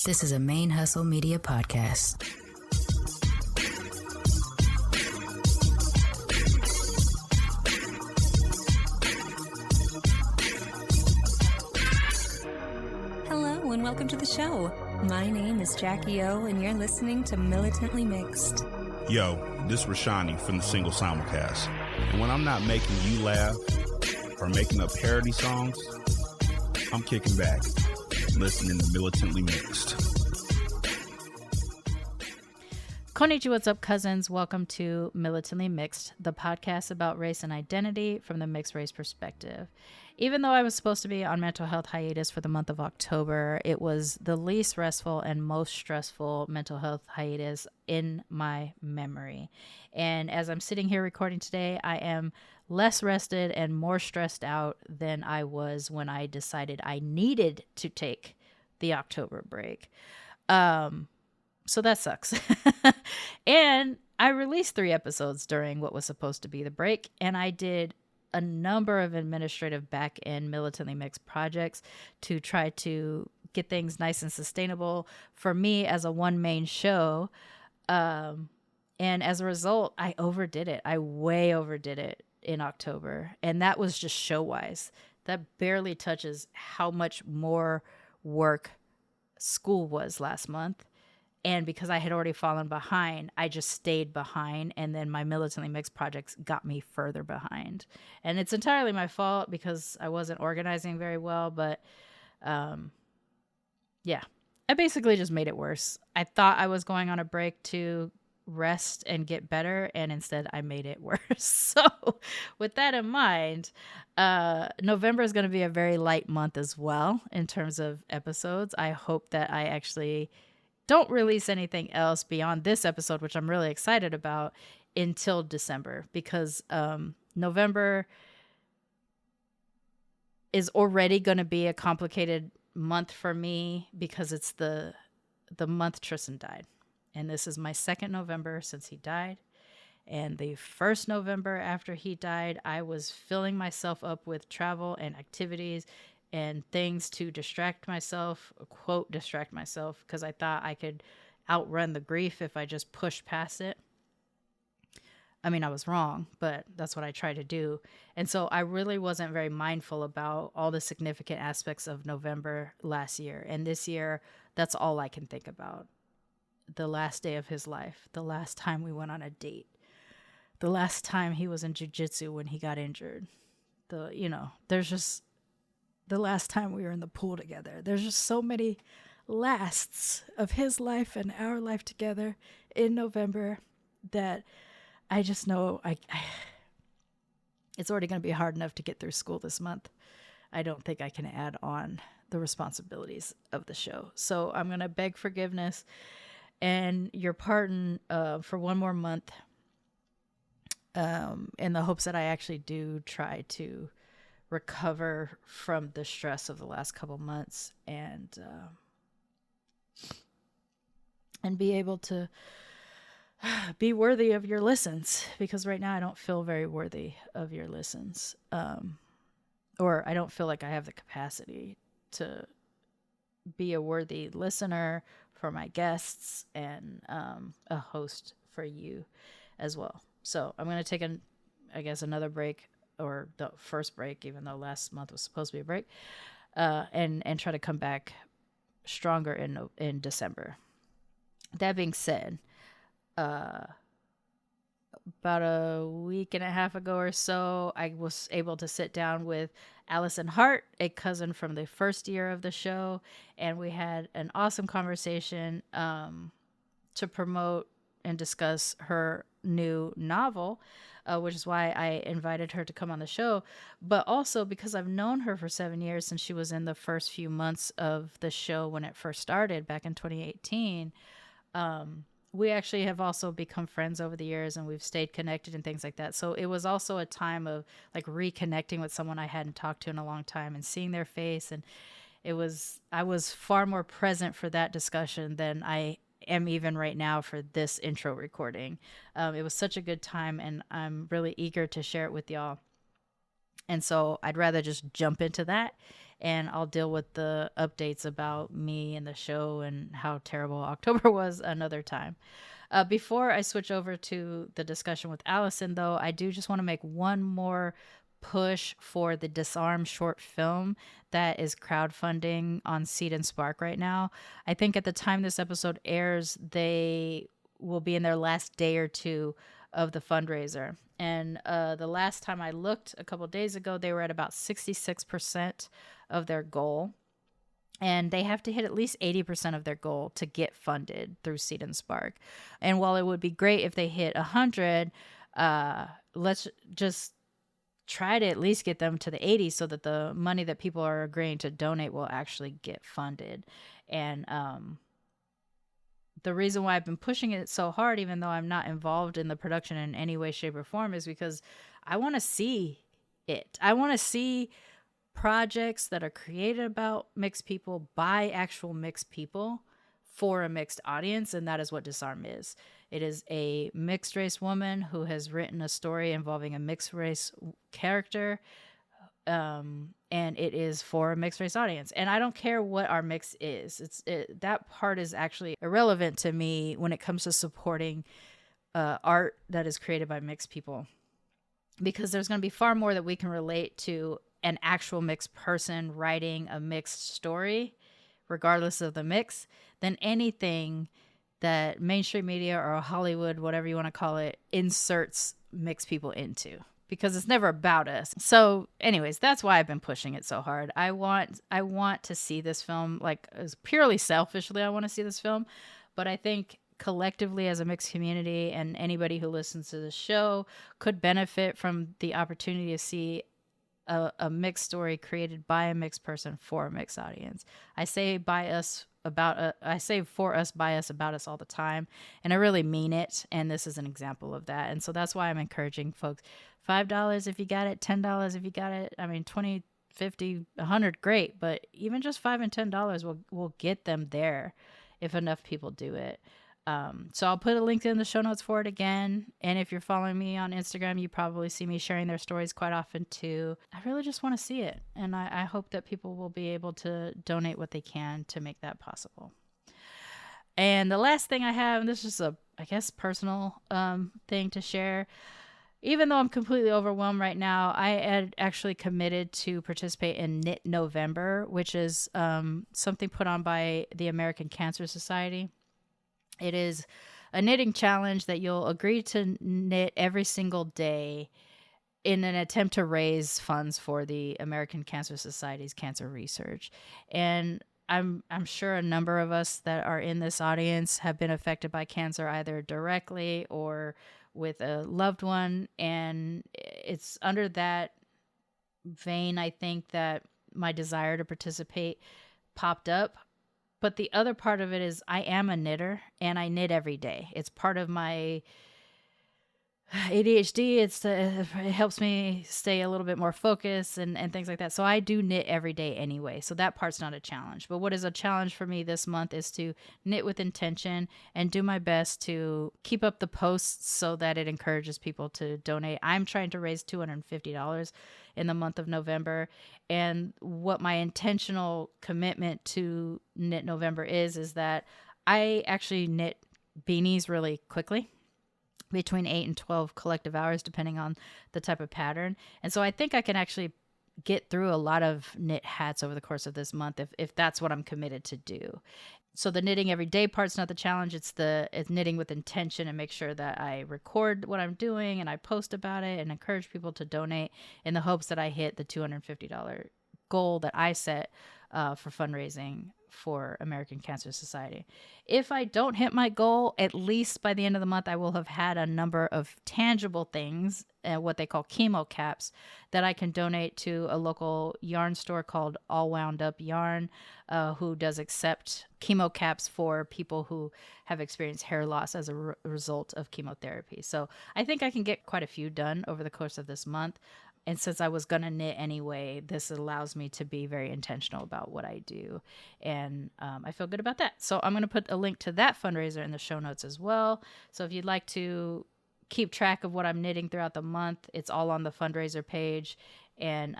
This is a Main Hustle Media podcast. Hello and welcome to the show. My name is Jackie O and you're listening to Militantly Mixed. Yo, this is Rashani from the Single Simulcast. And when I'm not making you laugh or making up parody songs, I'm kicking back, listening to Militantly Mixed. Konnichiwa, what's up, cousins? Welcome to Militantly Mixed, the podcast about race and identity from the mixed race perspective. Even though I was supposed to be on mental health hiatus for the month of October, it was the least restful and most stressful mental health hiatus in my memory. And as I'm sitting here recording today, I am less rested and more stressed out than I was when I decided I needed to take the October break. So that sucks. And I released 3 episodes during what was supposed to be the break, and I did a number of administrative back-end Militantly Mixed projects to try to get things nice and sustainable for me as a one-main show. And as a result, I overdid it. I way overdid it in October. And that was just show-wise. That barely touches how much more work school was last month. And because I had already fallen behind, I just stayed behind. And then my Militantly Mixed projects got me further behind. And it's entirely my fault because I wasn't organizing very well. But yeah, I basically just made it worse. I thought I was going on a break to rest and get better. And instead I made it worse. So with that in mind, November is going to be a very light month as well in terms of episodes. I hope that I actually don't release anything else beyond this episode, which I'm really excited about, until December, because November is already going to be a complicated month for me because it's the month Tristan died. And this is my second November since he died. And the first November after he died, I was filling myself up with travel and activities and things to distract myself, quote, distract myself, because I thought I could outrun the grief if I just pushed past it. I mean, I was wrong, but that's what I tried to do. And so I really wasn't very mindful about all the significant aspects of November last year. And this year, that's all I can think about. The last day of his life, the last time we went on a date, the last time he was in jiu-jitsu when he got injured. There's just the last time we were in the pool together. There's just so many lasts of his life and our life together in November that I just know it's already going to be hard enough to get through school this month. I don't think I can add on the responsibilities of the show. So I'm going to beg forgiveness and your pardon for one more month in the hopes that I actually do try to recover from the stress of the last couple months and be able to be worthy of your listens, because right now I don't feel very worthy of your listens, or I don't feel like I have the capacity to be a worthy listener for my guests and a host for you as well. So I'm going to take another break, or the first break, even though last month was supposed to be a break, and try to come back stronger in December. That being said, about a week and a half ago or so, I was able to sit down with Alison Hart, a cousin from the first year of the show, and we had an awesome conversation to promote and discuss her new novel, which is why I invited her to come on the show, but also because I've known her for 7 years since she was in the first few months of the show when it first started back in 2018. We actually have also become friends over the years, and we've stayed connected and things like that. So it was also a time of like reconnecting with someone I hadn't talked to in a long time and seeing their face. And I was far more present for that discussion than I am even right now for this intro recording. It was such a good time, and I'm really eager to share it with y'all. And so I'd rather just jump into that and I'll deal with the updates about me and the show and how terrible October was another time. Before I switch over to the discussion with Allison, though, I do just want to make one more push for the DISARM short film that is crowdfunding on Seed and Spark right now. I think at the time this episode airs, they will be in their last day or two of the fundraiser. And the last time I looked a couple of days ago, they were at about 66% of their goal. And they have to hit at least 80% of their goal to get funded through Seed and Spark. And while it would be great if they hit 100, let's just try to at least get them to the 80 so that the money that people are agreeing to donate will actually get funded. And the reason why I've been pushing it so hard, even though I'm not involved in the production in any way, shape, or form, is because I want to see it. I want to see projects that are created about mixed people by actual mixed people for a mixed audience, and that is what DISARM is. It is a mixed race woman who has written a story involving a mixed race character, and it is for a mixed race audience. And I don't care what our mix is. That part is actually irrelevant to me when it comes to supporting art that is created by mixed people, because there's going to be far more that we can relate to an actual mixed person writing a mixed story, regardless of the mix, than anything that mainstream media or Hollywood, whatever you want to call it, inserts mixed people into, because it's never about us. So anyways, that's why I've been pushing it so hard. I want to see this film, like, as purely selfishly, I want to see this film, but I think collectively as a mixed community and anybody who listens to the show could benefit from the opportunity to see a mixed story created by a mixed person for a mixed audience. I say by us about I say for us, by us, about us all the time, and I really mean it, and this is an example of that. And so that's why I'm encouraging folks. $5 if you got it, $10 if you got it. I mean, 20, 50, 100, great, but even just $5 and $10 will get them there if enough people do it. So I'll put a link in the show notes for it again. And if you're following me on Instagram, you probably see me sharing their stories quite often too. I really just want to see it. And I hope that people will be able to donate what they can to make that possible. And the last thing I have, and this is a, I guess, personal thing to share. Even though I'm completely overwhelmed right now, I had actually committed to participate in Knit November, which is something put on by the American Cancer Society. It is a knitting challenge that you'll agree to knit every single day in an attempt to raise funds for the American Cancer Society's cancer research. And I'm sure a number of us that are in this audience have been affected by cancer, either directly or with a loved one. And it's under that vein, I think, that my desire to participate popped up. But the other part of it is I am a knitter, and I knit every day. It's part of my ADHD. It helps me stay a little bit more focused and things like that. So I do knit every day anyway. So that part's not a challenge. But what is a challenge for me this month is to knit with intention and do my best to keep up the posts so that it encourages people to donate. I'm trying to raise $250 in the month of November. And what my intentional commitment to Knit November is that I actually knit beanies really quickly, between 8 and 12 collective hours, depending on the type of pattern. And so I think I can actually get through a lot of knit hats over the course of this month if that's what I'm committed to do. So the knitting every day part's not the challenge. It's knitting with intention, and make sure that I record what I'm doing and I post about it and encourage people to donate in the hopes that I hit the $250 goal that I set for fundraising for American Cancer Society. If I don't hit my goal, at least by the end of the month, I will have had a number of tangible things, what they call chemo caps, that I can donate to a local yarn store called All Wound Up Yarn, who does accept chemo caps for people who have experienced hair loss as a result of chemotherapy. So I think I can get quite a few done over the course of this month. And since I was going to knit anyway, this allows me to be very intentional about what I do. And I feel good about that. So I'm going to put a link to that fundraiser in the show notes as well. So if you'd like to keep track of what I'm knitting throughout the month, it's all on the fundraiser page. And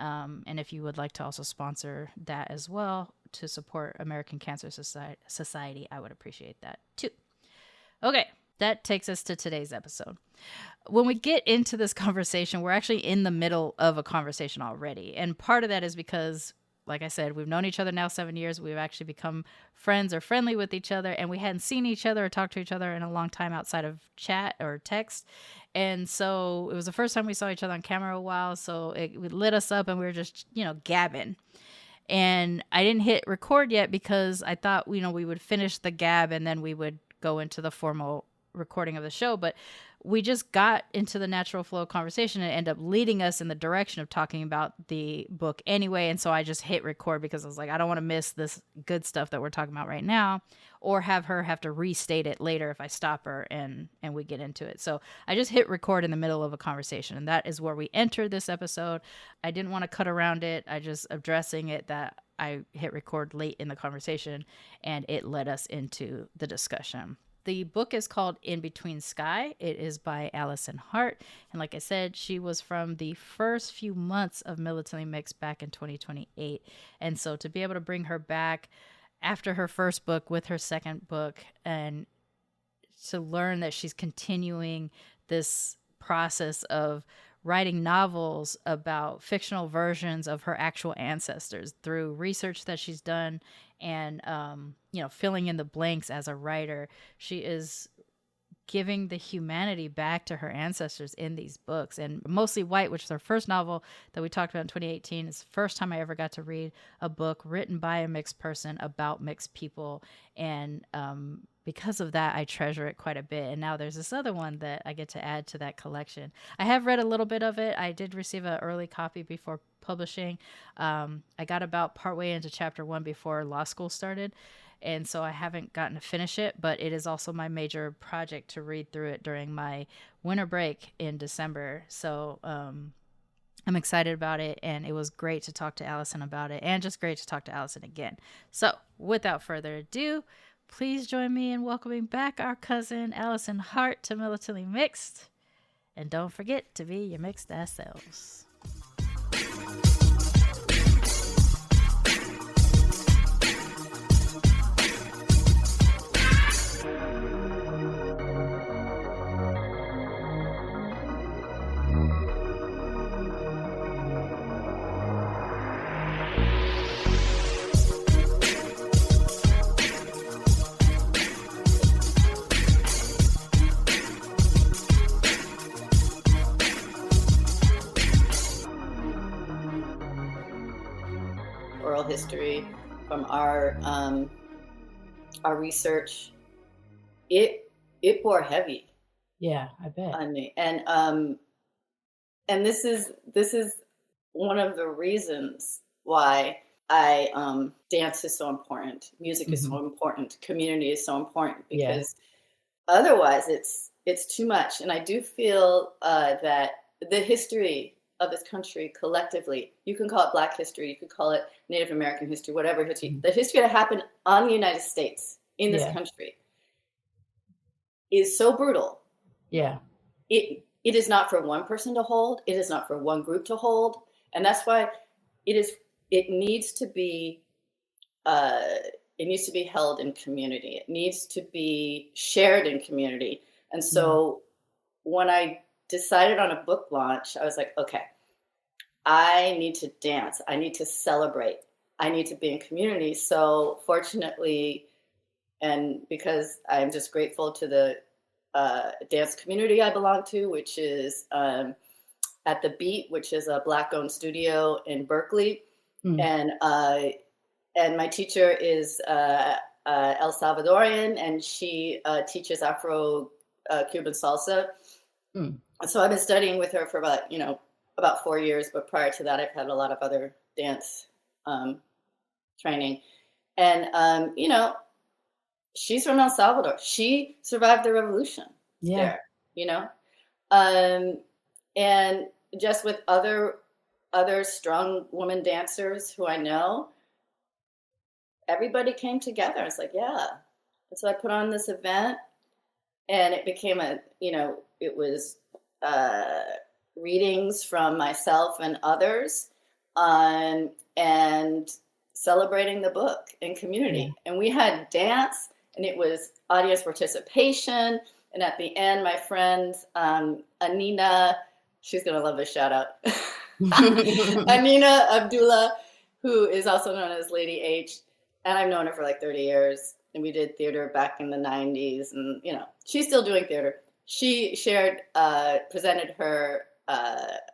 if you would like to also sponsor that as well to support American Cancer Society, I would appreciate that too. Okay, that takes us to today's episode. When we get into this conversation, we're actually in the middle of a conversation already. And part of that is because, like I said, we've known each other now 7 years. We've actually become friends or friendly with each other, and we hadn't seen each other or talked to each other in a long time outside of chat or text. And so it was the first time we saw each other on camera a while. So it lit us up, and we were just, gabbing. And I didn't hit record yet because I thought, we would finish the gab and then we would go into the formal recording of the show. But we just got into the natural flow of conversation and ended up leading us in the direction of talking about the book anyway. And so I just hit record because I was like, I don't want to miss this good stuff that we're talking about right now, or have her have to restate it later if I stop her and we get into it. So I just hit record in the middle of a conversation, and that is where we entered this episode. I didn't want to cut around it. I just addressing it that I hit record late in the conversation, and it led us into the discussion. The book is called In Between Sky. It is by Alison Hart. And like I said, she was from the first few months of Militantly Mixed back in 2028. And so to be able to bring her back after her first book with her second book, and to learn that she's continuing this process of writing novels about fictional versions of her actual ancestors through research that she's done and, filling in the blanks as a writer. She is giving the humanity back to her ancestors in these books. And Mostly White, which is her first novel that we talked about in 2018, is the first time I ever got to read a book written by a mixed person about mixed people. And because of that, I treasure it quite a bit. And now there's this other one that I get to add to that collection. I have read a little bit of it. I did receive an early copy before publishing. I got about partway into chapter 1 before law school started. And so I haven't gotten to finish it, but it is also my major project to read through it during my winter break in December. So I'm excited about it, and it was great to talk to Alison about it, and just great to talk to Alison again. So without further ado, please join me in welcoming back our cousin Alison Hart to Militantly Mixed. And don't forget to be your mixed ass selves. History from our research, it bore heavy. Yeah, I bet. On me, and this is one of the reasons why dance is so important, music is so important, community is so important, because otherwise it's too much. And I do feel that the history of this country collectively, you can call it Black history, you could call it Native American history, whatever history, the history that happened on the United States in this country is so brutal. Yeah. It is not for one person to hold. It is not for one group to hold. And that's why it needs to be held in community. It needs to be shared in community. And so when I decided on a book launch, I was like, okay, I need to dance. I need to celebrate. I need to be in community. So fortunately, and because I'm just grateful to the dance community I belong to, which is at The Beat, which is a Black-owned studio in Berkeley. And my teacher is El Salvadorian, and she teaches Afro-Cuban salsa. So I've been studying with her for about 4 years, but prior to that, I've had a lot of other dance training. And, she's from El Salvador. She survived the revolution there, and just with other strong women dancers who I know, everybody came together. It's like, yeah. And so I put on this event, and it became it was readings from myself and others, and celebrating the book in community. And we had dance, and it was audience participation. And at the end, my friend Anina, she's going to love this shout out. Anina Abdullah, who is also known as Lady H, and I've known her for like 30 years. And we did theater back in the 90s. And, you know, she's still doing theater. She presented her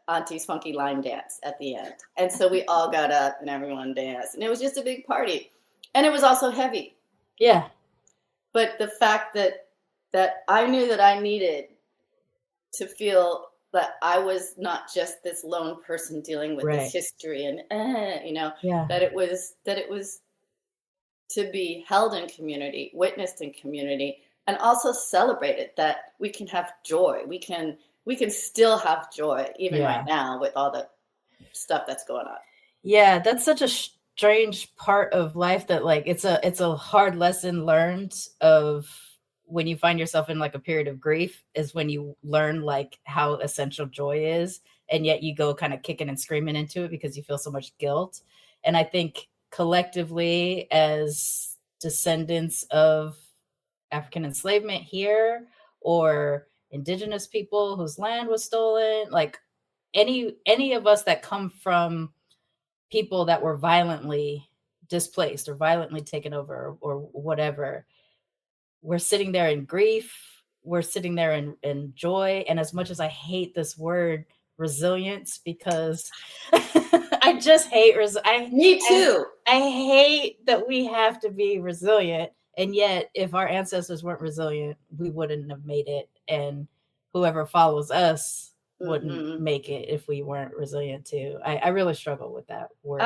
auntie's funky line dance at the end. And so we all got up and everyone danced. And it was just a big party. And it was also heavy. Yeah. But the fact that I knew that I needed to feel that I was not just this lone person dealing with this history and, that it was to be held in community, witnessed in community, and also celebrated that we can have joy. We can still have joy even right now with all the stuff that's going on. Yeah, that's such a strange part of life that like it's a hard lesson learned of when you find yourself in like a period of grief is when you learn like how essential joy is, and yet you go kind of kicking and screaming into it because you feel so much guilt. And I think collectively as descendants of African enslavement here or indigenous people whose land was stolen, like any of us that come from people that were violently displaced or violently taken over or whatever, we're sitting there in grief, we're sitting there in joy. And as much as I hate this word resilience, because I just hate me too. I hate that we have to be resilient. And yet if our ancestors weren't resilient, we wouldn't have made it. And whoever follows us wouldn't make it if we weren't resilient too. I really struggle with that word.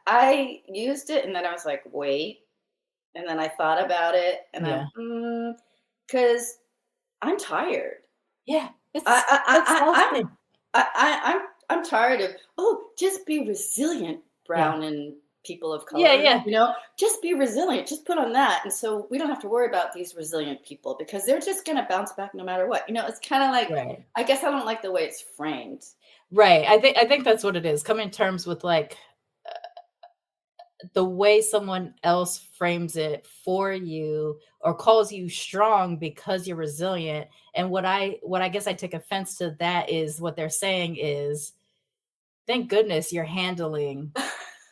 I used it and then I was like, wait. And then I thought about it and because I'm tired. Yeah. I'm tired of, just be resilient, brown and people of color. Yeah. You know, just be resilient. Just put on that. And so we don't have to worry about these resilient people because they're just going to bounce back no matter what. You know, it's kind of like, I guess I don't like the way it's framed. Right. I think that's what it is. Come in terms with like the way someone else frames it for you or calls you strong because you're resilient. And what I guess I take offense to that is what they're saying is, thank goodness you're handling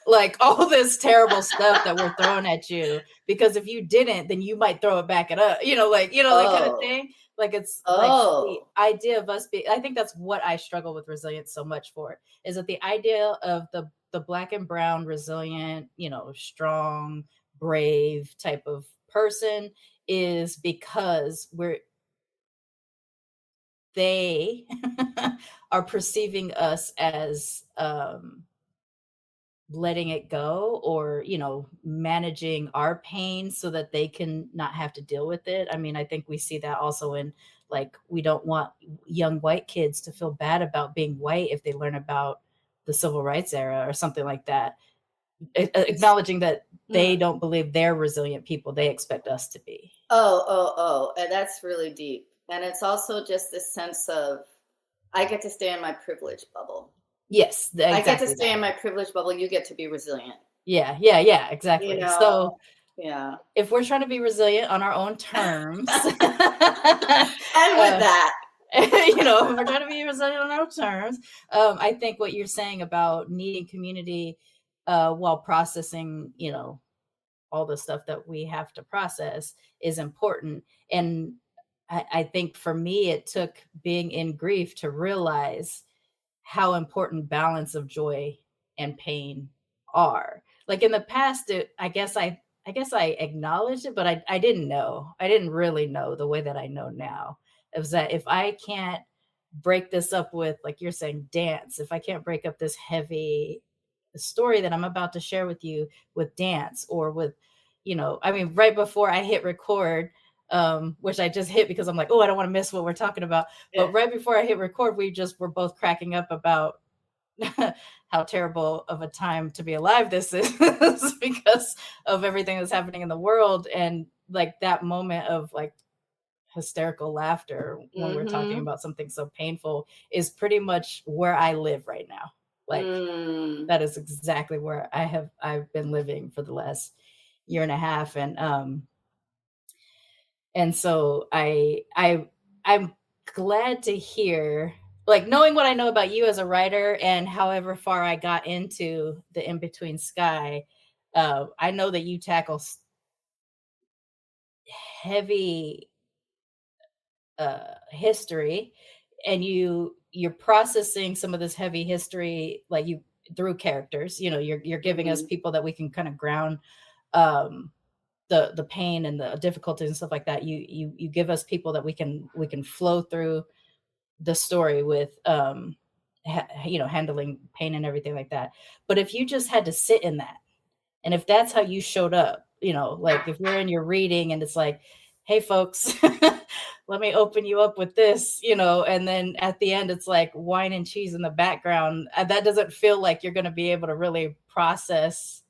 like all this terrible stuff that we're throwing at you, because if you didn't, then you might throw it back at us, like kind of thing. Like it's like the idea of us being, I think that's what I struggle with resilience so much for, is that the idea of the Black and brown resilient, strong, brave type of person is because they are perceiving us as letting it go or, managing our pain so that they can not have to deal with it. I mean, I think we see that also in like, we don't want young white kids to feel bad about being white if they learn about the civil rights era or something like that. Acknowledging that they don't believe they're resilient people. They expect us to be. And that's really deep. And it's also just this sense of, I get to stay in my privilege bubble. Yes. Exactly. I get to stay in my privilege bubble. You get to be resilient. Yeah, exactly. So if we're trying to be resilient on our own terms. And with that. If we're trying to be resilient on our terms, I think what you're saying about needing community while processing, all the stuff that we have to process is important. And I think for me, it took being in grief to realize how important balance of joy and pain are. Like in the past, I guess I acknowledged it, but I didn't know. I didn't really know the way that I know now. It was that if I can't break this up with, like you're saying, dance, if I can't break up this heavy story that I'm about to share with you with dance or with, right before I hit record, which I just hit because I'm like, I don't want to miss what we're talking about. Yeah. But right before I hit record, we're both cracking up about how terrible of a time to be alive this is because of everything that's happening in the world. And like that moment of like, hysterical laughter when we're talking about something so painful is pretty much where I live right now. Like that is exactly where I've been living for the last year and a half. And so I'm glad to hear, like, knowing what I know about you as a writer and however far I got into the In Between Sky, I know that you tackle heavy history, and you're processing some of this heavy history, like you through characters. You're giving us people that we can kind of ground the pain and the difficulties and stuff like that. You give us people that we can flow through the story with handling pain and everything like that. But if you just had to sit in that, and if that's how you showed up, like if you're in your reading and it's like, hey folks, let me open you up with this, and then at the end it's like wine and cheese in the background, that doesn't feel like you're going to be able to really process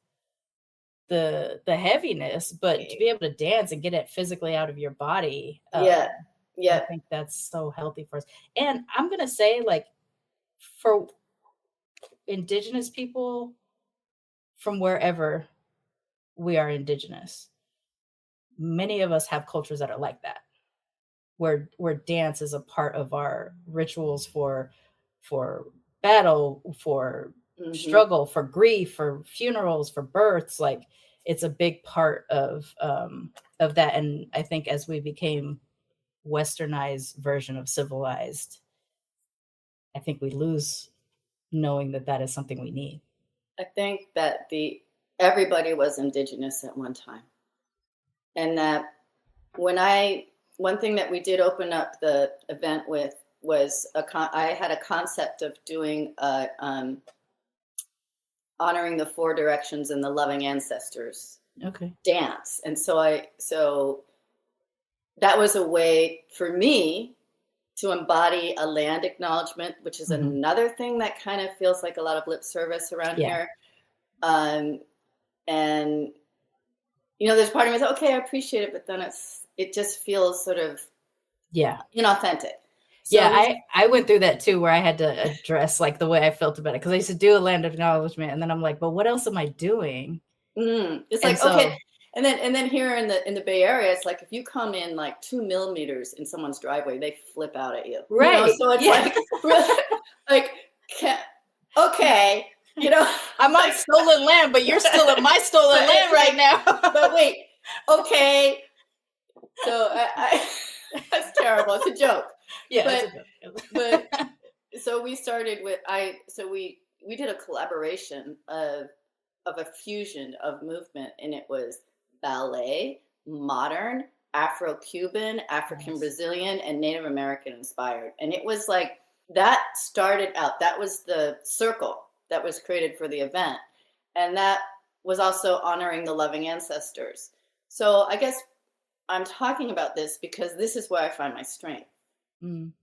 the heaviness. But to be able to dance and get it physically out of your body, I think that's so healthy for us. And I'm going to say, like, for Indigenous people from wherever we are Indigenous, many of us have cultures that are like that, where dance is a part of our rituals for battle, for struggle, for grief, for funerals, for births. Like, it's a big part of that. And I think as we became westernized version of civilized, I think we lose knowing that is something we need. I think that everybody was Indigenous at one time. And that one thing that we did open up the event with was I had a concept of doing honoring the four directions and the loving ancestors dance. And so that was a way for me to embody a land acknowledgement, which is another thing that kind of feels like a lot of lip service around here. And there's part of me that's okay, I appreciate it, but then it just feels sort of inauthentic. So I went through that too, where I had to address like the way I felt about it, because I used to do a land acknowledgement, and then I'm like, but what else am I doing? It's like, okay. And then here in the Bay Area, it's like if you come in like 2 millimeters in someone's driveway, they flip out at you. Right. So it's like okay, I'm on stolen land, but you're still in my stolen land right now. But wait, okay. So that's terrible. It's a joke. Yeah. But so we started with we did a collaboration of a fusion of movement, and it was ballet, modern, Afro-Cuban, African Brazilian, and Native American inspired. And it was like that started out. That was the circle that was created for the event, and that was also honoring the loving ancestors. So I guess I'm talking about this because this is where I find my strength. And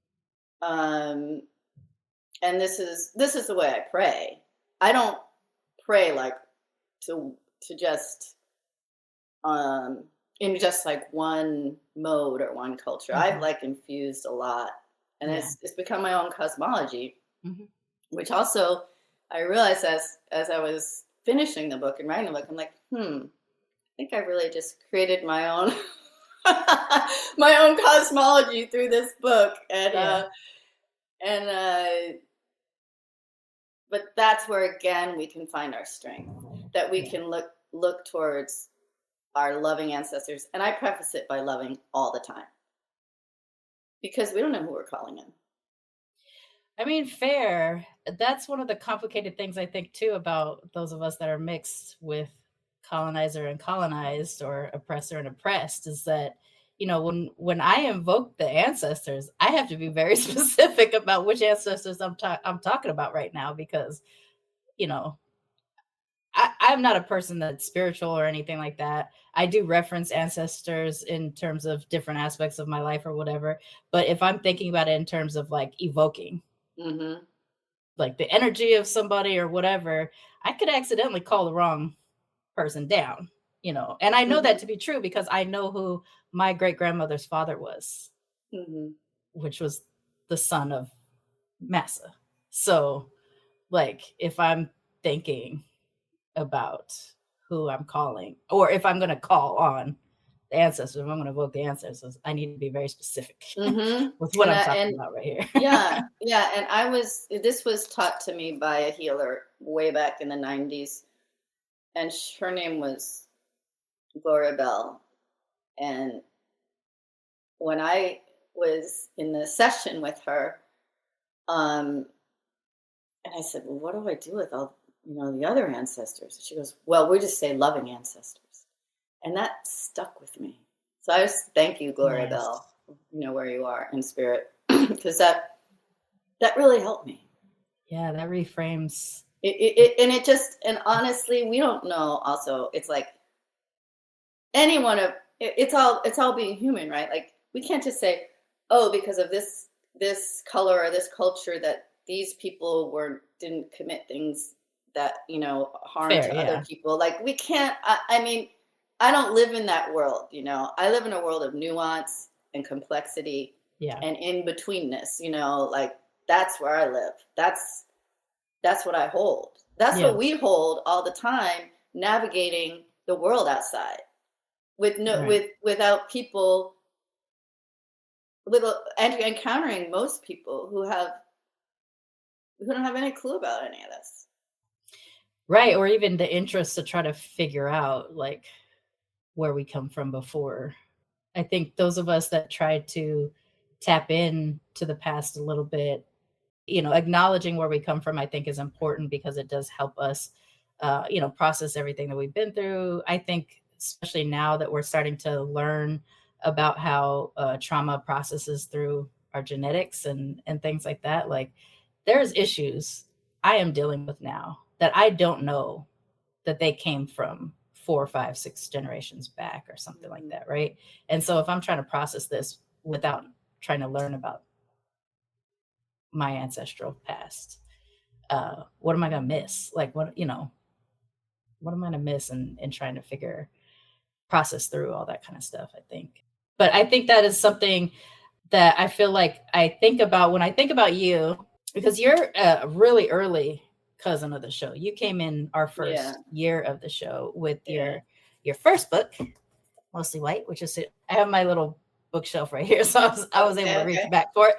this is the way I pray. I don't pray like to just in just like one mode or one culture. I've like infused a lot, and it's become my own cosmology, which also I realized as I was finishing the book and writing the book, I'm like, I think I really just created my own my own cosmology through this book, but that's where again we can find our strength, that we can look towards our loving ancestors. And I preface it by loving all the time, because we don't know who we're calling in. I mean, fair. That's one of the complicated things I think too about those of us that are mixed with colonizer and colonized, or oppressor and oppressed, is that, when I invoke the ancestors, I have to be very specific about which ancestors I'm talking about right now, because, I'm not a person that's spiritual or anything like that. I do reference ancestors in terms of different aspects of my life or whatever. But if I'm thinking about it in terms of like evoking, like the energy of somebody or whatever, I could accidentally call the wrong person down, you know, and I know that to be true because I know who my great grandmother's father was, which was the son of Massa. So like if I'm thinking about who I'm calling, or if I'm going to call on the ancestors, if I'm going to evoke the ancestors, I need to be very specific with what I'm talking about right here. Yeah. And this was taught to me by a healer way back in the 90s. And her name was Gloria Bell. And when I was in the session with her, and I said, well, what do I do with all, the other ancestors? She goes, well, we just say loving ancestors. And that stuck with me. So I just thank you, Gloria Bell, where you are in spirit, because that really helped me. Yeah, that reframes. And honestly, we don't know. Also, it's like it's all being human, right? Like we can't just say, oh, because of this color or this culture that these people didn't commit things that harm to other people. Like we can't. I mean, I don't live in that world. I live in a world of nuance and complexity, and in betweenness. Like that's where I live. That's what I hold. That's what we hold all the time, navigating the world outside without people, and encountering most people who don't have any clue about any of this. Right. Or even the interest to try to figure out like where we come from before. I think those of us that try to tap in to the past a little bit, acknowledging where we come from, I think is important because it does help us, process everything that we've been through. I think, especially now that we're starting to learn about how trauma processes through our genetics and things like that, like there's issues I am dealing with now that I don't know that they came from 4, 5, 6 generations back or something like that, right? And so if I'm trying to process this without trying to learn about my ancestral past, what am I going to miss? Like what am I going to miss in trying to process through all that kind of stuff, I think. But I think that is something that I feel like I think about when I think about you, because you're a really early cousin of the show. You came in our first year of the show with your first book, Mostly White, which is, I have my little bookshelf right here. So I was able to reach back for it.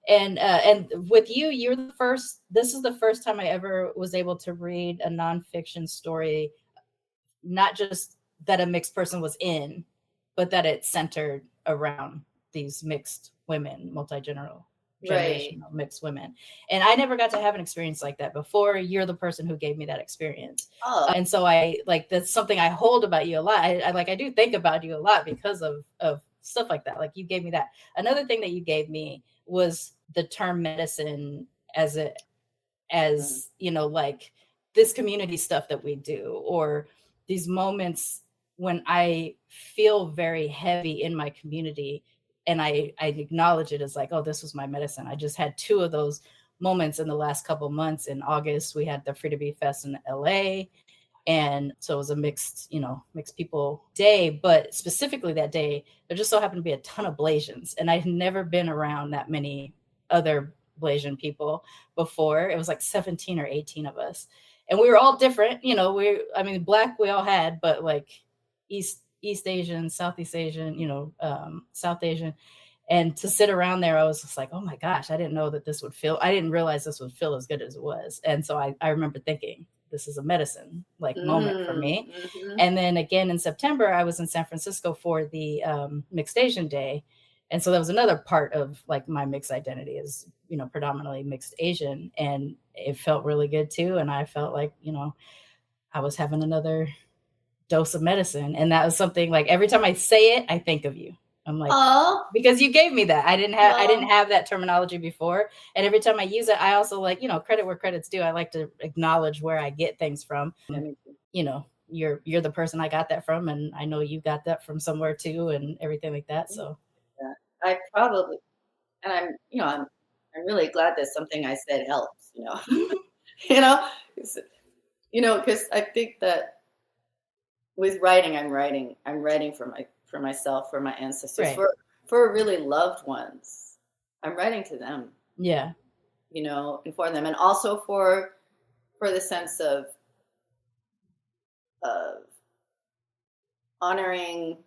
And with you, this is the first time I ever was able to read a nonfiction story, not just that a mixed person was in, but that it centered around these mixed women, multi-generational mixed women. And I never got to have an experience like that before. You're the person who gave me that experience. And so that's something I hold about you a lot. I do think about you a lot because of stuff like that. Like you gave me that. Another thing that you gave me was the term medicine as like this community stuff that we do, or these moments when I feel very heavy in my community and I acknowledge it as like, oh, this was my medicine. I just had 2 of those moments in the last couple months. In August, we had the Free to Be Fest in LA. And so it was a mixed people day, but specifically that day, there just so happened to be a ton of Blasians. And I'd never been around that many other Blasian people before. It was like 17 or 18 of us. And we were all different, Black we all had, but like East Asian, Southeast Asian, South Asian. And to sit around there, I was just like, oh my gosh, I didn't realize this would feel as good as it was. And so I remember thinking, this is a medicine moment for me. And then again in September, I was in San Francisco for the Mixed Asian Day. And so that was another part of like my mixed identity is, predominantly mixed Asian. And it felt really good too. And I felt like, I was having another dose of medicine. And that was something like every time I say it, I think of you. I'm like, because you gave me that. I didn't have that terminology before. And every time I use it, I also like, credit where credit's due. I like to acknowledge where I get things from. You're the person I got that from. And I know you got that from somewhere too and everything like that. So I probably, and I'm really glad that something I said helps, because I think that with writing, I'm writing for myself, for my ancestors, Right. for really loved ones. I'm writing to them, Yeah. you know, and for them, and also for the sense of honoring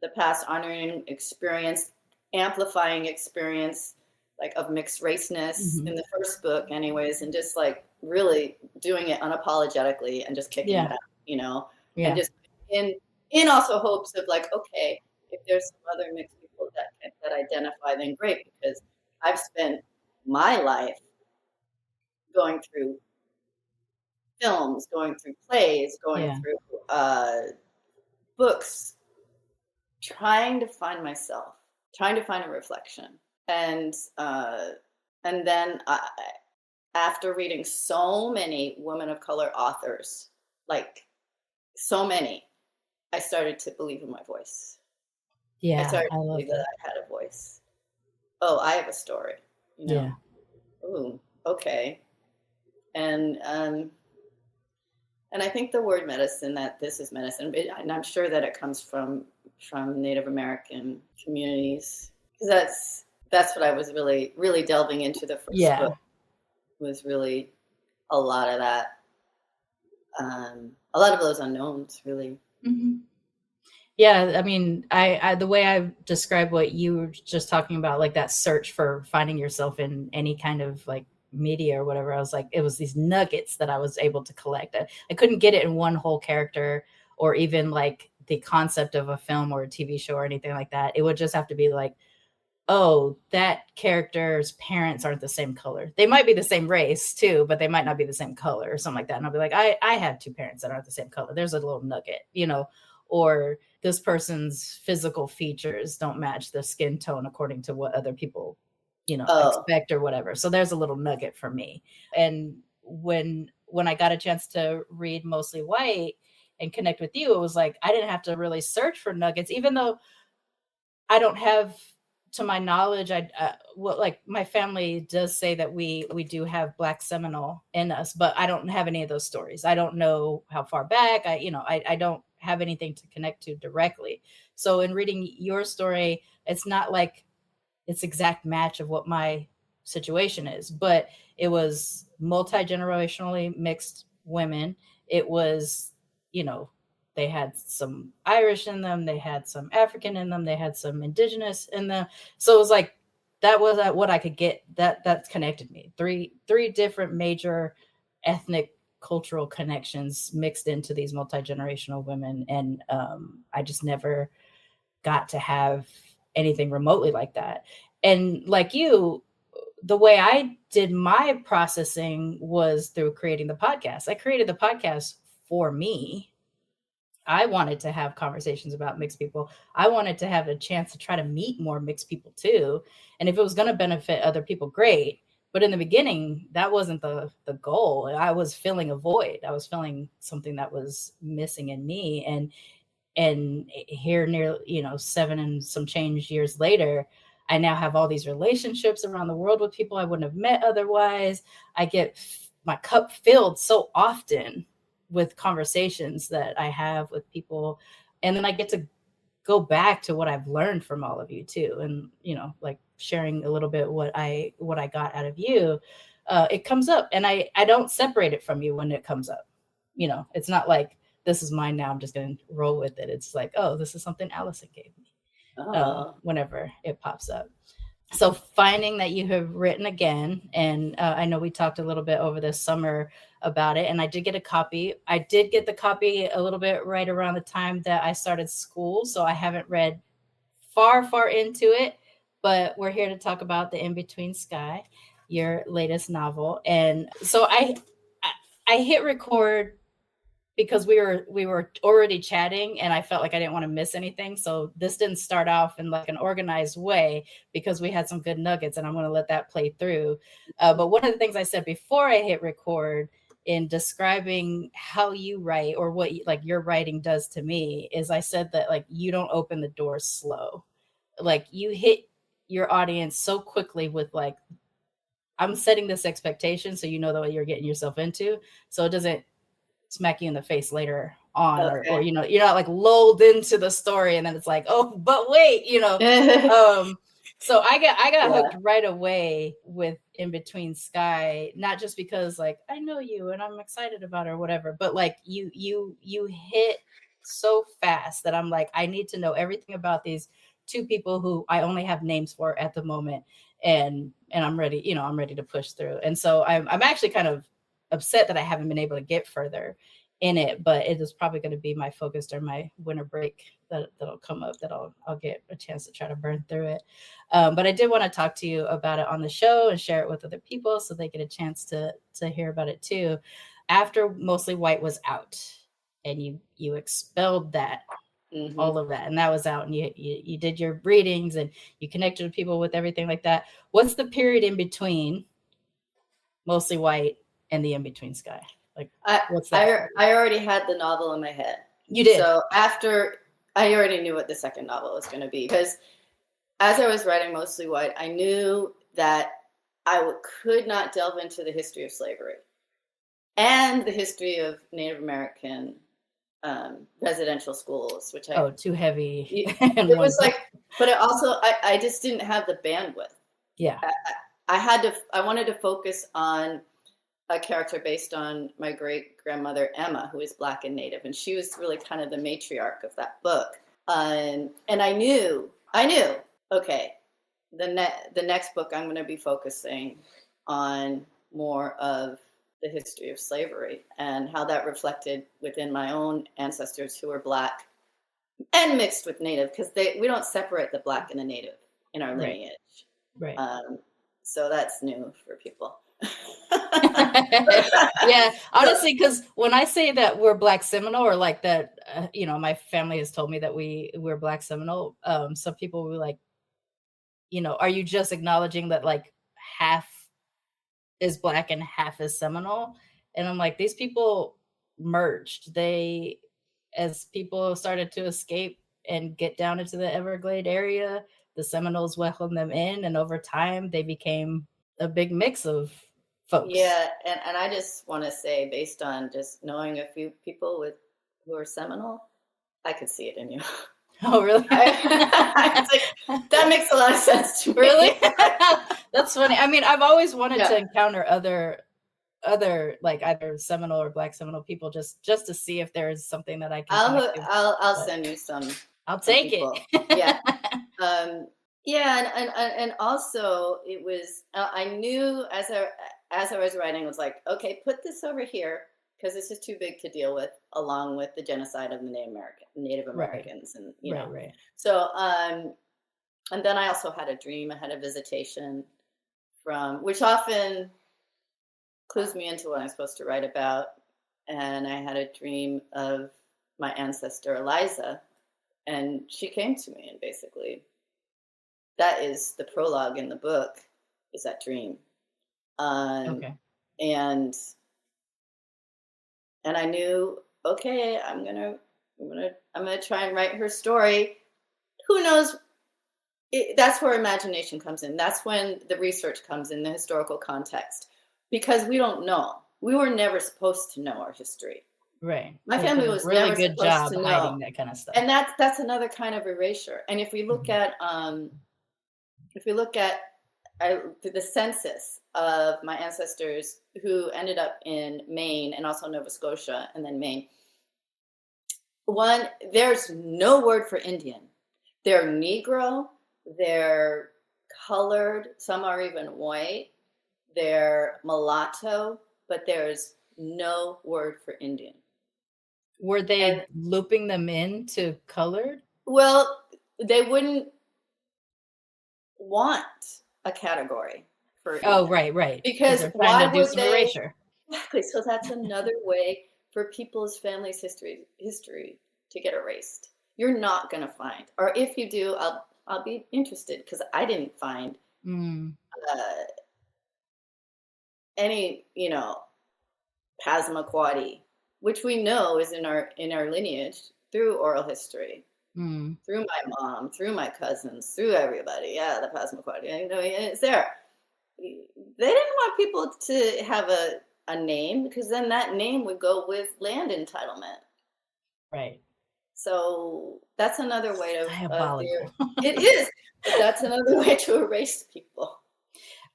the past, honoring experience, amplifying experience, like of mixed raceness in the first book, anyways, and just like really doing it unapologetically and just kicking it out, you know, and just in also hopes of like, okay, if there's some other mixed people that identify, then great, because I've spent my life going through films, going through plays, going through books, trying to find myself, trying to find a reflection. And then after reading so many women of color authors, like so many, I started to believe in my voice. Yeah, I started to love believe that. that I had a voice. Oh, I have a story, you know? Yeah. Ooh, okay. And I think the word medicine, that this is medicine, and I'm sure that it comes from Native American communities, because that's what I was really, really delving into. The first book was really a lot of that, a lot of those unknowns, really. Mm-hmm. Yeah, I mean, I the way I describe what you were just talking about, like that search for finding yourself in any kind of like media or whatever, I was like, it was these nuggets that I was able to collect. I couldn't get it in one whole character or even like the concept of a film or a TV show or anything like that. It would just have to be like, oh, that character's parents aren't the same color. They might be the same race too, but they might not be the same color or something like that. And I'll be like, I have two parents that aren't the same color. There's a little nugget, you know, or this person's physical features don't match the skin tone according to what other people, you know, expect or whatever. So there's a little nugget for me. And when I got a chance to read Mostly White and connect with you, it was like, I didn't have to really search for nuggets, even though I don't have, to my knowledge, well, like my family does say that we do have Black Seminole in us, but I don't have any of those stories. I don't know how far back. I don't have anything to connect to directly. So in reading your story, it's not like it's exact match of what my situation is, but it was multi-generationally mixed women. It was, you know, they had some Irish in them, they had some African in them, they had some indigenous in them. So it was like, that was what I could get, that connected me. Three different major ethnic cultural connections mixed into these multi-generational women. And I just never got to have anything remotely like that. And like you, the way I did my processing was through creating the podcast. I created the podcast for me. I wanted to have conversations about mixed people. I wanted to have a chance to try to meet more mixed people too. And if it was going to benefit other people, great. But in the beginning, that wasn't the goal. I was filling a void. I was feeling something that was missing in me. And here, near, 7 and some change years later, I now have all these relationships around the world with people I wouldn't have met otherwise. I get my cup filled so often with conversations that I have with people. And then I get to go back to what I've learned from all of you too. And, like sharing a little bit what I got out of you, it comes up, and I don't separate it from you when it comes up. It's not like, this is mine now, I'm just going to roll with it. It's like, oh, this is something Alison gave me, whenever it pops up. So finding that you have written again, and I know we talked a little bit over this summer about it, and I did get a copy. I did get the copy a little bit right around the time that I started school, so I haven't read far into it, but we're here to talk about The In-Between Sky, your latest novel. And so I hit record because we were already chatting, and I felt like I didn't want to miss anything. So this didn't start off in like an organized way, because we had some good nuggets, and I'm going to let that play through. But one of the things I said before I hit record in describing how you write, or what your writing does to me, is I said that like, you don't open the door slow. Like, you hit your audience so quickly with like, I'm setting this expectation, so you know what you're getting yourself into. So it doesn't smack you in the face later on, Okay. or you're not like lulled into the story and then it's like, oh, but wait, so I got hooked right away with In Between Sky, not just because like I know you and I'm excited about it or whatever, but like you hit so fast that I'm like, I need to know everything about these two people who I only have names for at the moment, and I'm ready, I'm ready to push through. And so I'm actually kind of upset that I haven't been able to get further in it, but it is probably going to be my focus during my winter break that'll come up, that I'll get a chance to try to burn through it. But I did want to talk to you about it on the show and share it with other people so they get a chance to hear about it too. After Mostly White was out and you expelled that, all of that, and that was out, and you did your readings and you connected with people with everything like that. What's the period in between Mostly White and the In Between Sky? Like, what's that? I already had the novel in my head. You did? So after, I already knew what the second novel was going to be, because as I was writing Mostly White, I knew that I could not delve into the history of slavery and the history of Native American residential schools, which too heavy. It was like, but it also, I just didn't have the bandwidth. Yeah. I wanted to focus on a character based on my great grandmother, Emma, who is Black and Native. And she was really kind of the matriarch of that book. And I knew, okay, the next book I'm going to be focusing on more of the history of slavery and how that reflected within my own ancestors who were Black and mixed with Native, because we don't separate the Black and the Native in our lineage. Right. So that's new for people. Yeah, honestly, because when I say that we're Black Seminole, or like that, my family has told me that we're Black Seminole, some people were like, are you just acknowledging that like half is Black and half is Seminole? And I'm like, these people merged. As people started to escape and get down into the Everglade area, the Seminoles welcomed them in, and over time they became a big mix of folks. Yeah, and I just want to say, based on just knowing a few people who are Seminole, I could see it in you. Oh, really? That makes a lot of sense to me. Really? That's funny. I mean, I've always wanted to encounter other like either Seminole or Black Seminole people just to see if there is something that I can. I'll send you some. I'll take it. Yeah. And also it was, I knew as I was writing, it was like, okay, put this over here because this is too big to deal with, along with the genocide of the Native Americans, and Right. So and then I also had a dream. I had a visitation which often clues me into what I'm supposed to write about, and I had a dream of my ancestor Eliza, and she came to me, and basically that is the prologue in the book, is that dream. Okay. And I knew, okay, I'm gonna try and write her story. Who knows? That's where imagination comes in. That's when the research comes in, the historical context, because we don't know. We were never supposed to know our history. Right. My family was really never good supposed job to know. hiding that kind of stuff. And that's another kind of erasure. And if we look at the census of my ancestors who ended up in Maine and also Nova Scotia and then Maine, there's no word for Indian. They're Negro, they're colored, some are even white, they're mulatto, but there's no word for Indian. Were they looping them into colored? Well, they wouldn't want a category for Indian. Oh, right. Because why would they? Erasure. Exactly. So that's another way for people's families' history to get erased. You're not going to find, or if you do, I'll be interested, because I didn't find any, Passamaquoddy, which we know is in our lineage through oral history, through my mom, through my cousins, through everybody. Yeah, the Passamaquoddy, it's there. They didn't want people to have a a name, because then that name would go with land entitlement. Right. So that's another way of Diabolical. It is. But that's another way to erase people.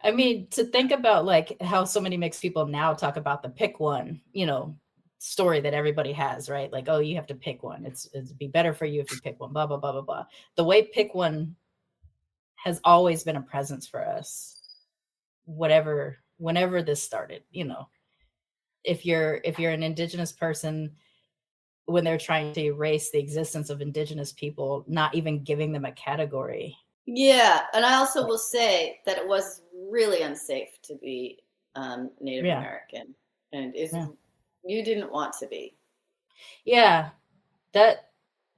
I mean, to think about like how so many mixed people now talk about the pick one, story that everybody has, right? Like, oh, you have to pick one. It'd be better for you if you pick one, blah, blah, blah, blah, blah. The way pick one has always been a presence for us. Whenever this started, if you're an Indigenous person, when they're trying to erase the existence of Indigenous people, not even giving them a category. Yeah. And I also will say that it was really unsafe to be Native American. And you didn't want to be. Yeah. That,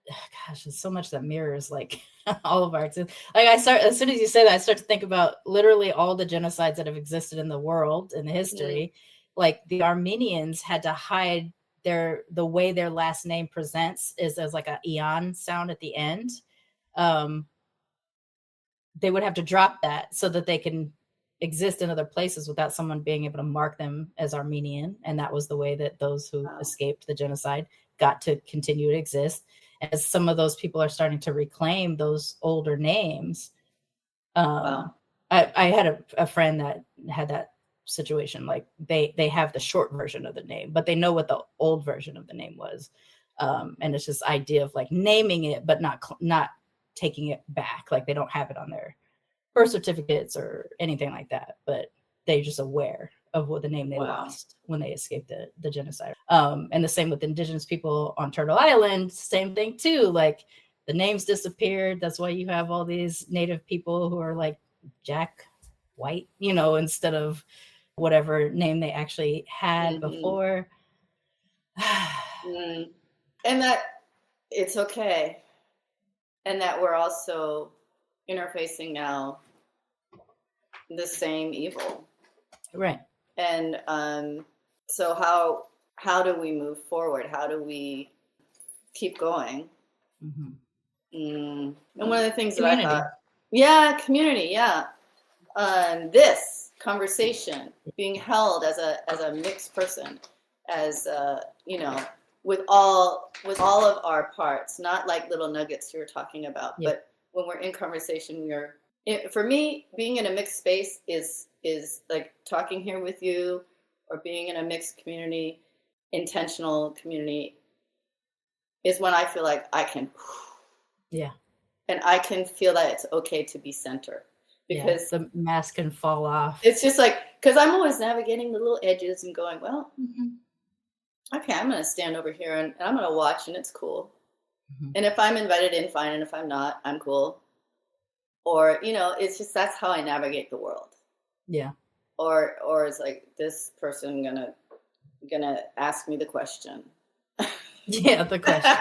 gosh, there's so much that mirrors like all of our existence. Like as soon as you say that, I start to think about literally all the genocides that have existed in the world in the history. Like the Armenians had to hide the way their last name presents is as like a eon sound at the end. They would have to drop that so that they can exist in other places without someone being able to mark them as Armenian. And that was the way that those who escaped the genocide got to continue to exist. As some of those people are starting to reclaim those older names. I had a friend that had that situation. Like they have the short version of the name, but they know what the old version of the name was. And it's this idea of like naming it, but not taking it back. Like they don't have it on their birth certificates or anything like that, but they're just aware of what the name they lost when they escaped the genocide. And the same with Indigenous people on Turtle Island, same thing too. Like the names disappeared. That's why you have all these Native people who are like Jack White, instead of whatever name they actually had before. And that it's okay. And that we're also interfacing now the same evil. Right. And so how do we move forward? How do we keep going? And one of the things community. That I thought, community, this conversation being held as a mixed person, as with all of our parts, not like little nuggets you were talking about, but when we're in conversation, for me, being in a mixed space is like talking here with you, or being in a mixed community, intentional community, is when I feel like I can, and I can feel that it's okay to be center, because the mask can fall off. It's just like, because I'm always navigating the little edges and going, well, okay, I'm going to stand over here and I'm going to watch, and it's cool. And if I'm invited in, fine. And if I'm not, I'm cool. Or, it's just, that's how I navigate the world. Yeah. Or it's like, this person gonna ask me the question. The question.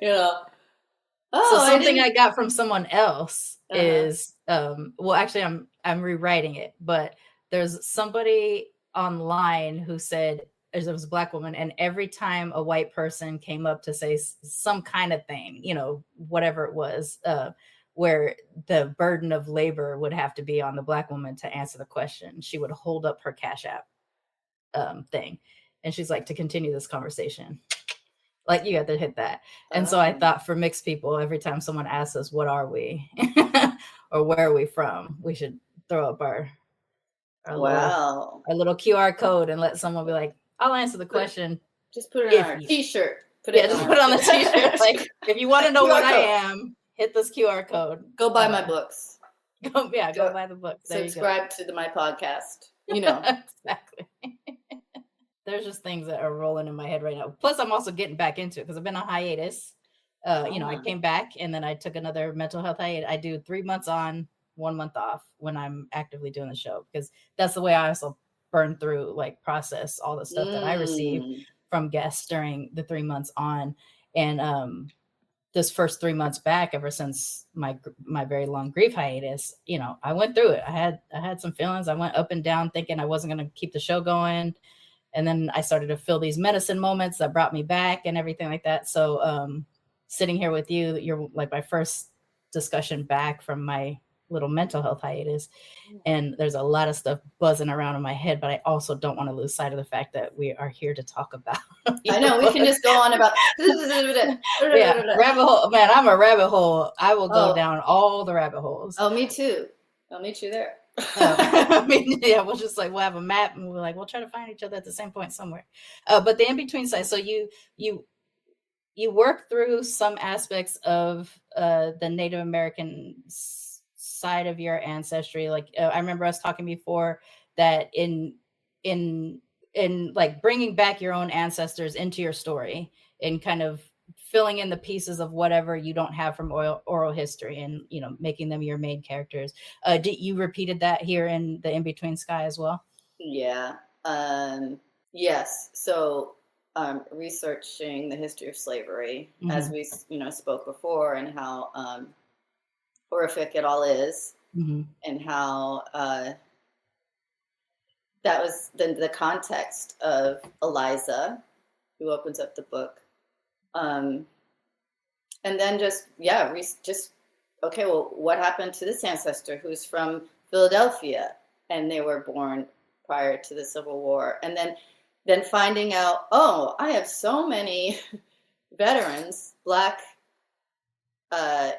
So something I got from someone else is, well, actually I'm rewriting it, but there's somebody online who said, there was a Black woman, and every time a white person came up to say some kind of thing, whatever it was, where the burden of labor would have to be on the Black woman to answer the question, she would hold up her Cash App thing. And she's like, to continue this conversation, like you have to hit that. And so I thought, for mixed people, every time someone asks us, what are we or where are we from, we should throw up our little QR code and let someone be like, I'll answer the question. Just put it on our t-shirt. Just put it on the t-shirt. Like, if you want to know what I am, hit this QR code. Go buy my books. Go buy the books. There subscribe to my podcast. Exactly. There's just things that are rolling in my head right now. Plus, I'm also getting back into it because I've been on hiatus. I came back and then I took another mental health hiatus. I do 3 months on, 1 month off when I'm actively doing the show, because that's the way I also burn through, like, process all the stuff that I receive from guests during the 3 months on. And this first 3 months back, ever since my very long grief hiatus, I went through it. I had some feelings. I went up and down thinking I wasn't going to keep the show going. And then I started to feel these medicine moments that brought me back and everything like that. So sitting here with you, you're like my first discussion back from my little mental health hiatus, and there's a lot of stuff buzzing around in my head, but I also don't want to lose sight of the fact that we are here to talk about. I know, we can just go on about yeah, rabbit hole, man. I'm a rabbit hole. I will go down all the rabbit holes. Oh, me too. I'll meet you there. I mean, yeah, we'll just like, we'll have a map and we're like, we'll try to find each other at the same point somewhere. But the in-between side, so you work through some aspects of the Native American side of your ancestry. Like I remember us talking before that in like bringing back your own ancestors into your story and kind of filling in the pieces of whatever you don't have from oral history, and making them your main characters. Did you repeated that here in the In-Between Sky as well? Yeah. Yes. So researching the history of slavery, as we spoke before, and how horrific it all is, and how that was the context of Eliza, who opens up the book. And then okay, well, what happened to this ancestor who's from Philadelphia and they were born prior to the Civil War? And then finding out, oh, I have so many veterans, Black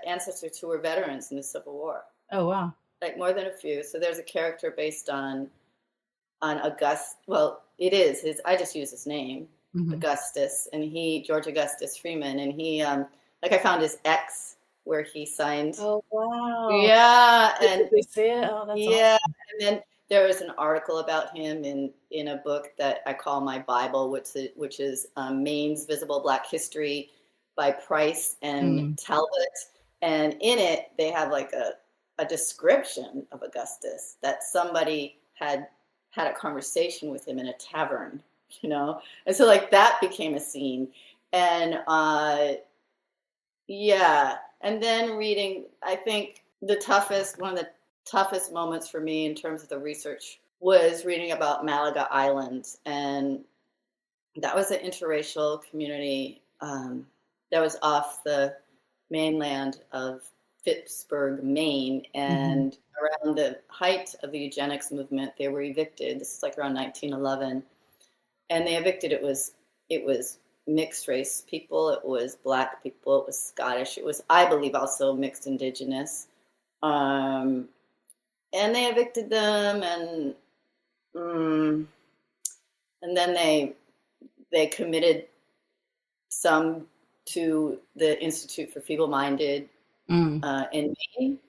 ancestors who were veterans in the Civil War. Oh, wow. Like more than a few. So there's a character based on August. Well, it is his, I just use his name. Augustus, and George Augustus Freeman, and he I found his X where he signed. Oh wow! Yeah, and we see it. Oh, that's awesome. And then there was an article about him in a book that I call my Bible, which is Maine's Visible Black History by Price and Talbot, and in it they have like a description of Augustus, that somebody had a conversation with him in a tavern. And so like that became a scene. And and then reading, I think one of the toughest moments for me in terms of the research was reading about Malaga Island. And that was an interracial community that was off the mainland of Phippsburg, Maine. And around the height of the eugenics movement, they were evicted. This is like around 1911. And they evicted, it was mixed race people, it was Black people, it was Scottish, it was, I believe, also mixed Indigenous. And they evicted them, and then they committed some to the Institute for Feeble-Minded in Maine.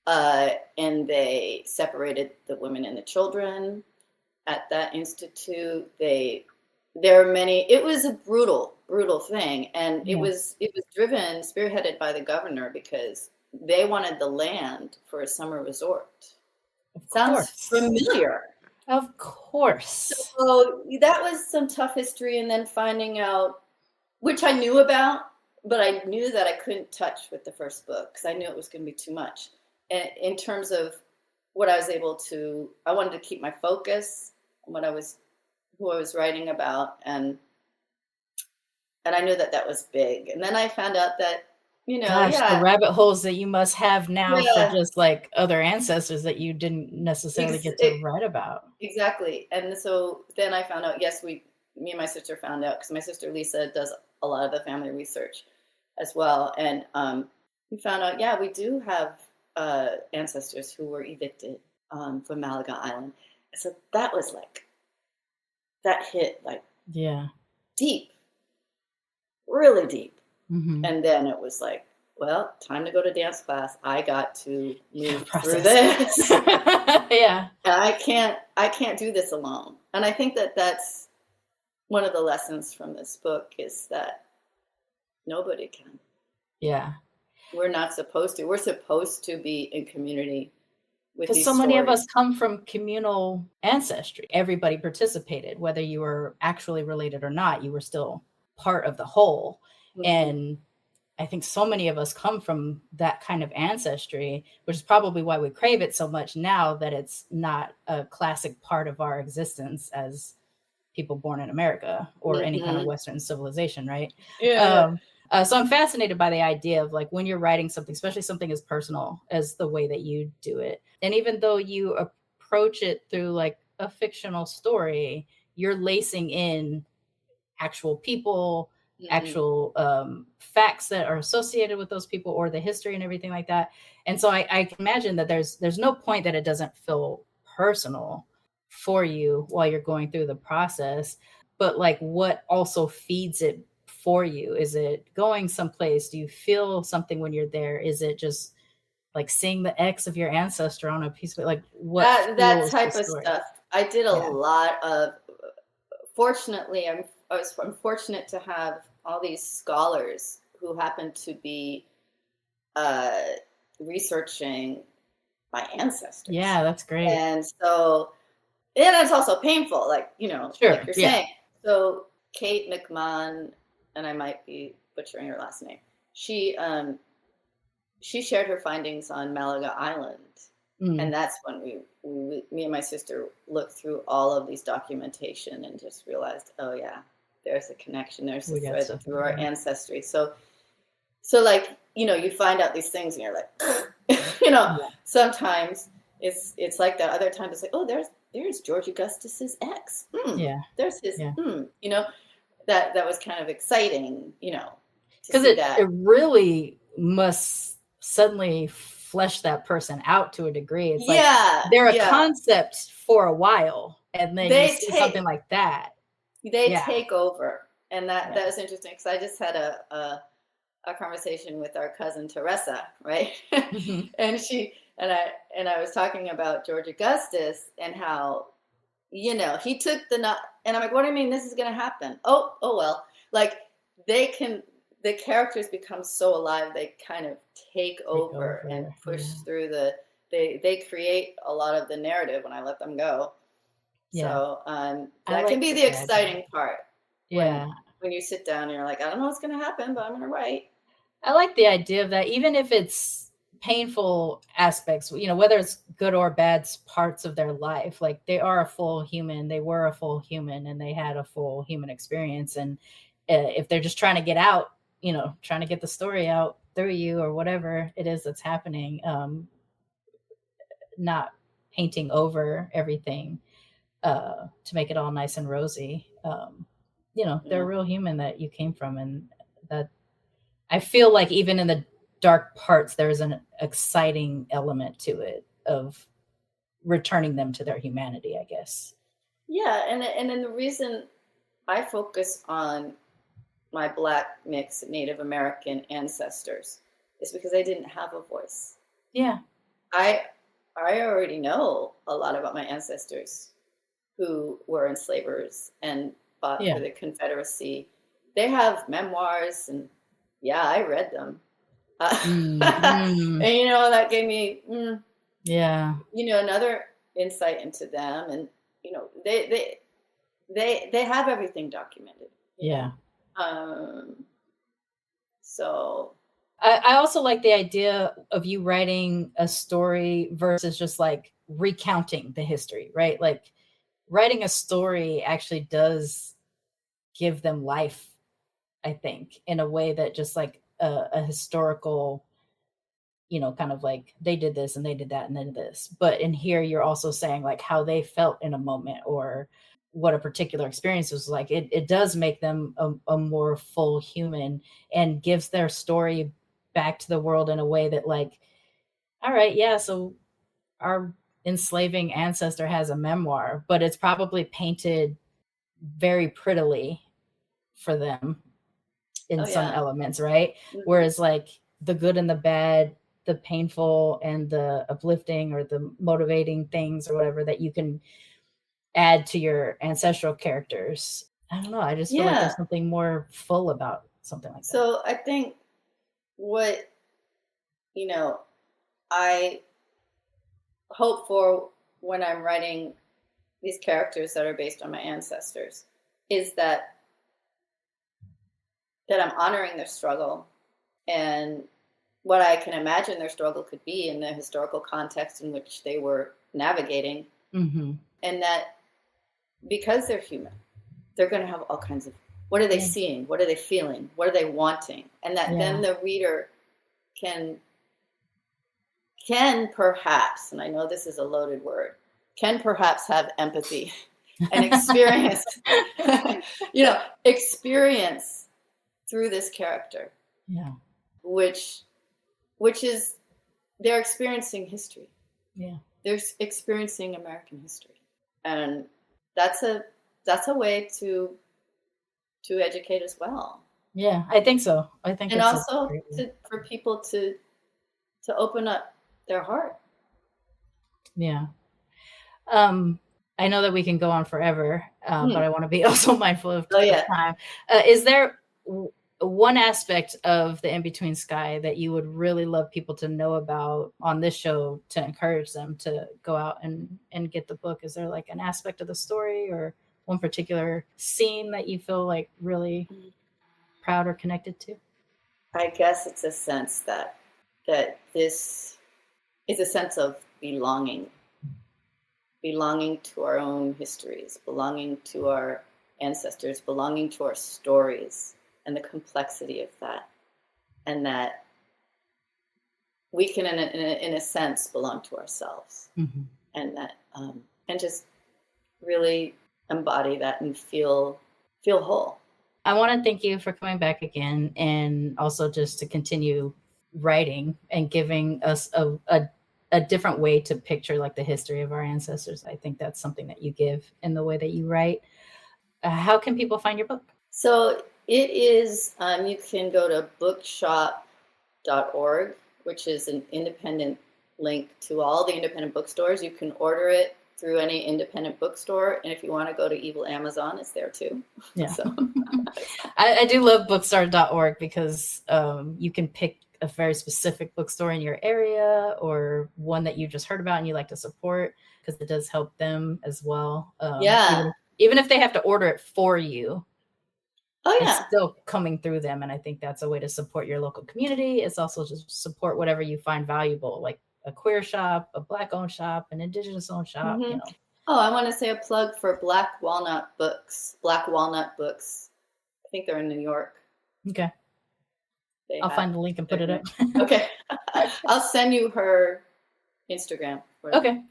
And they separated the women and the children at that institute. There are many. It was a brutal thing, and it was spearheaded by the governor because they wanted the land for a summer resort. Sounds familiar. Of course. So that was some tough history, and then finding out, which I knew about, but I knew that I couldn't touch with the first book because I knew it was going to be too much. And in terms of what I was able to, I wanted to keep my focus on who I was writing about, and I knew that was big. And then I found out that, the rabbit holes that you must have now for just like other ancestors that you didn't necessarily get to write about. Exactly. And so then I found out, me and my sister found out, because my sister Lisa does a lot of the family research as well. And we found out, we do have ancestors who were evicted from Malaga Island. So that was like, that hit like deep, really deep. And then it was like, well, time to go to dance class. I got to move through this. And I can't do this alone. And I think that that's one of the lessons from this book, is that nobody can. Yeah. We're not supposed to. We're supposed to be in community. Because so many of us come from communal ancestry. Everybody participated, whether you were actually related or not, you were still part of the whole. And I think so many of us come from that kind of ancestry, which is probably why we crave it so much now that it's not a classic part of our existence as people born in America or any kind of Western civilization, right? Yeah. So I'm fascinated by the idea of like when you're writing something, especially something as personal as the way that you do it. And even though you approach it through like a fictional story, you're lacing in actual people, actual facts that are associated with those people or the history and everything like that. And so I can imagine that there's no point that it doesn't feel personal for you while you're going through the process. But like what also feeds it for you? Is it going someplace? Do you feel something when you're there? Is it just like seeing the X of your ancestor on a piece of like what that type of stuff? I did a lot of. Fortunately, I'm fortunate to have all these scholars who happen to be researching my ancestors. Yeah, that's great. And so, and it's also painful, like, you know, like you're saying. So Kate McMahon, and I might be butchering her last name, she shared her findings on Malaga Island. And that's when me and my sister looked through all of these documentation and just realized, oh yeah, there's a connection. There's a thread through our ancestry. So like, you know, you find out these things and you're like, you know, sometimes it's like that. Other times it's like, oh, there's George Augustus's ex. There's his, you know, that was kind of exciting, you know, because it really must suddenly flesh that person out to a degrry. It's like they're a concept for a while, and then you see something like that. They take over, and that was interesting because I just had a conversation with our cousin Teresa, right? and I was talking about George Augustus and how, you know, he took and I'm like, what do you mean this is going to happen? Oh well, like the characters become so alive, they kind of take over and push through they create a lot of the narrative when I let them go. So that can be the exciting part. When you sit down and you're like, I don't know what's going to happen, but I'm going to write. I like the idea of that, even if it's painful aspects, you know, whether it's good or bad parts of their life, like they are a full human, they were a full human, and they had a full human experience. And if they're just trying to get out, you know, trying to get the story out through you or whatever it is that's happening, not painting over everything to make it all nice and rosy. You know, they're a real human that you came from, and that I feel like even in the dark parts, there's an exciting element to it of returning them to their humanity, I guess. Yeah, and then the reason I focus on my Black, mixed, Native American ancestors is because I didn't have a voice. Yeah. I already know a lot about my ancestors who were enslavers and fought for the Confederacy. They have memoirs, and I read them. And, you know, that gave me, you know, another insight into them. And, you know, they have everything documented. Yeah. So I also like the idea of you writing a story versus just like recounting the history, right? Like writing a story actually does give them life, I think, in a way that just like a historical, you know, kind of like they did this and they did that and then this. But in here, you're also saying like how they felt in a moment or what a particular experience was like. It does make them a more full human and gives their story back to the world in a way that like, all right, so our enslaving ancestor has a memoir, but it's probably painted very prettily for them in some elements, right? Whereas like the good and the bad, the painful and the uplifting or the motivating things or whatever that you can add to your ancestral characters. I don't know. I just feel like there's something more full about something like that. So I think what, you know, I hope for when I'm writing these characters that are based on my ancestors is that I'm honoring their struggle and what I can imagine their struggle could be in the historical context in which they were navigating. And that because they're human, they're going to have all kinds of What are they seeing? What are they feeling? What are they wanting? And that then the reader can perhaps, and I know this is a loaded word, can perhaps have empathy and experience, experience through this character. Yeah. Which is, they're experiencing history. Yeah. They're experiencing American history. And that's a way to educate as well. Yeah, I think so. I think, and also for people to open up their heart. Yeah. I know that we can go on forever, but I want to be also mindful of time. Is there one aspect of the In-Between Sky that you would really love people to know about on this show to encourage them to go out and get the book? Is there like an aspect of the story or one particular scene that you feel like really proud or connected to? I guess it's a sense that this is a sense of belonging to our own histories, belonging to our ancestors, belonging to our stories, and the complexity of that, and that we can, in a sense, belong to ourselves, and that and just really embody that and feel whole. I want to thank you for coming back again, and also just to continue writing and giving us a different way to picture like the history of our ancestors. I think that's something that you give in the way that you write. How can people find your book? So it is, you can go to bookshop.org, which is an independent link to all the independent bookstores. You can order it through any independent bookstore. And if you want to go to evil Amazon, it's there too. Yeah. So. I do love bookstore.org because you can pick a very specific bookstore in your area or one that you just heard about and you like to support, because it does help them as well. Even if they have to order it for you. It's still coming through them. And I think that's a way to support your local community. It's also just support whatever you find valuable, like a queer shop, a Black owned shop, an Indigenous owned shop. Oh, I want to say a plug for Black Walnut Books. I think they're in New York. Okay. I'll find the link and put it up. Okay. I'll send you her Instagram. Okay.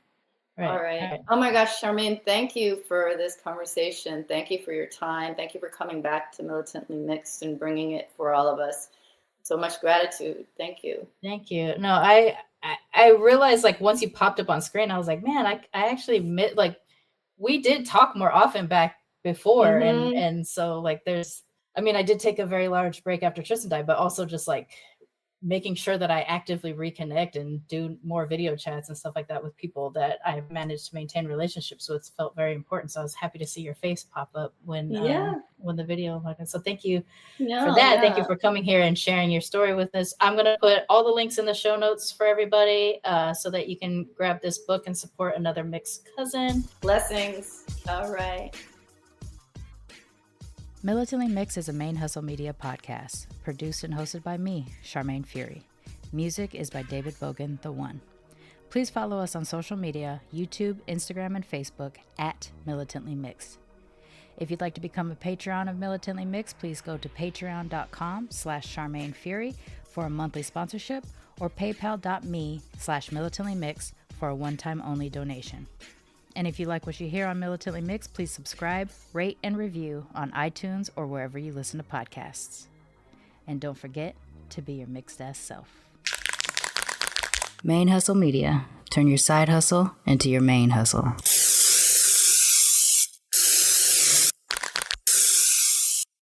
All right. Oh my gosh, Charmaine, thank you for this conversation. Thank you for your time. Thank you for coming back to Militantly Mixed and bringing it for all of us. So much gratitude. Thank you. Thank you. No, I realized like once you popped up on screen, I was like, man, I actually admit like we did talk more often back before. And so like I did take a very large break after Tristan died, but also just like making sure that I actively reconnect and do more video chats and stuff like that with people that I've managed to maintain relationships with felt very important. So I was happy to see your face pop up when the video. So thank you for that. Thank you for coming here and sharing your story with us. I'm going to put all the links in the show notes for everybody so that you can grab this book and support another mixed cousin. Blessings. All right. Militantly Mixed is a Main Hustle Media podcast, produced and hosted by me, Charmaine Fury. Music is by David Bogan, The One. Please follow us on social media, YouTube, Instagram, and Facebook at Militantly Mixed. If you'd like to become a Patreon of Militantly Mixed, please go to patreon.com/Charmaine Fury for a monthly sponsorship or paypal.me/militantlymixed for a one-time only donation. And if you like what you hear on Militantly Mixed, please subscribe, rate, and review on iTunes or wherever you listen to podcasts. And don't forget to be your mixed-ass self. Main Hustle Media. Turn your side hustle into your main hustle.